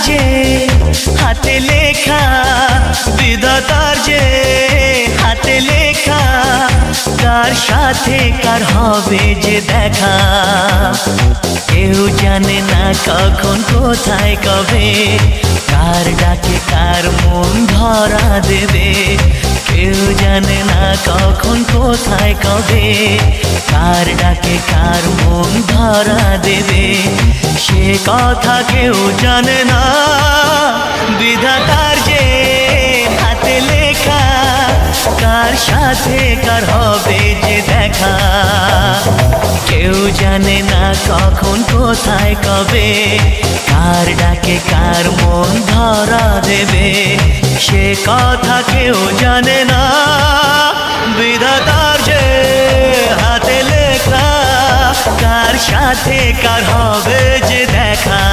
যে হাতে লেখা, বিধাতার যে হাতে লেখা, কার সাথে কার হবে যে দেখা। কেউ জানে না কখন কোথায় কবে, কার ডাকে কার মন ধরা দেবে। কেউ জানে না কখন কোথায় কবে, কার ডাকে কার মন ধরা দেবে। সে কথা কেউ জানে না, বিধাতার যে হাতে লেখা, কার সাথে কার হবে যে দেখা। কেউ জানে না কখন কোথায় কবে, কার ডাকে কার মন ধরা দেবে। সে কথা কেউ জানে না, বিধাতার যে হাতে লেখা, কার সাথে কার হবে যে দেখা।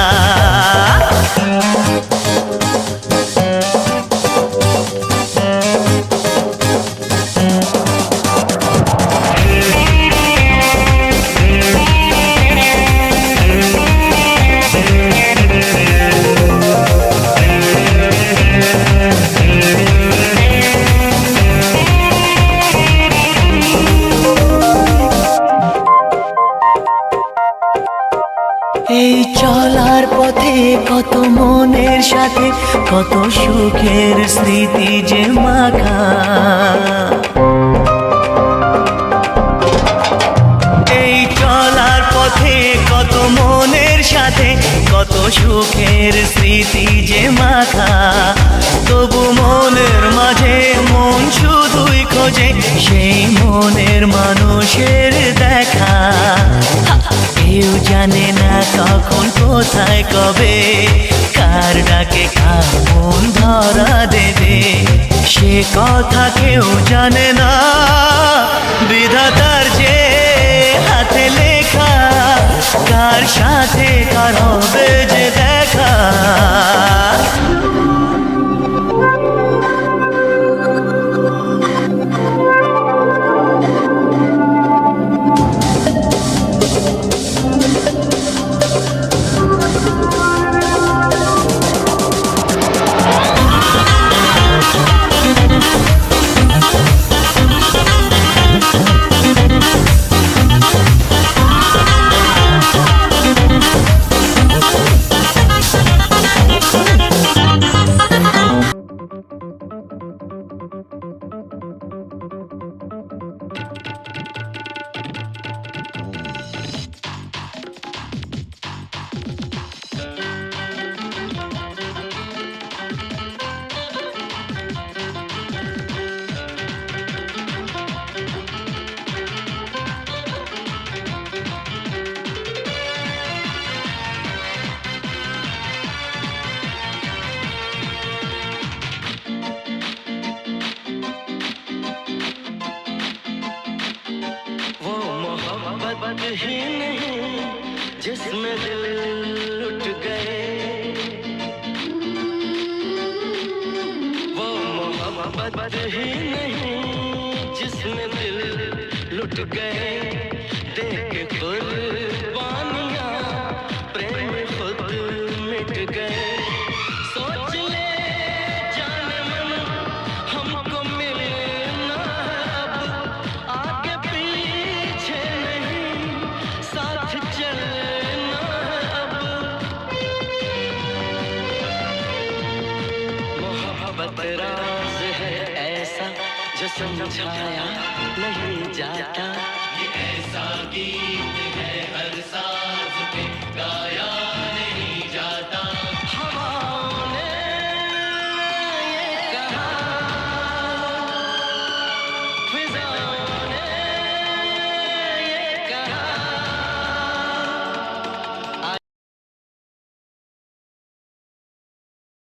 এই চলার পথে কত মনের সাথে কত সুখের স্মৃতি যে মাখা। এই চলার পথে কত মনের সাথে কত সুখের স্মৃতি যে মাখা। তবু মনের মাঝে মন শুধুই খোঁজে সেই মনের মানুষের দেখা। কেউ জানে না কখন কোথায় কবে, কার ডাকে কার মন ধরা দেবে। সে কথা কেউ জানে না, বিধাতার যে হাতে লেখা, কার সাথে কার হবে যে দেখা। मोहब्बत ही नहीं जिसमें दिल लुट गए, वो मोहब्बत ही नहीं जिसमें दिल लुट गए। देख कुर्बानियां प्रेम खुद मिट गए। सोच ले जाने मन हमको मिलना अब, आगे पीछे नहीं साथ चलना अब। मोहब्बत राज है ऐसा जो समझाया नहीं जाता, ये ऐसा गीत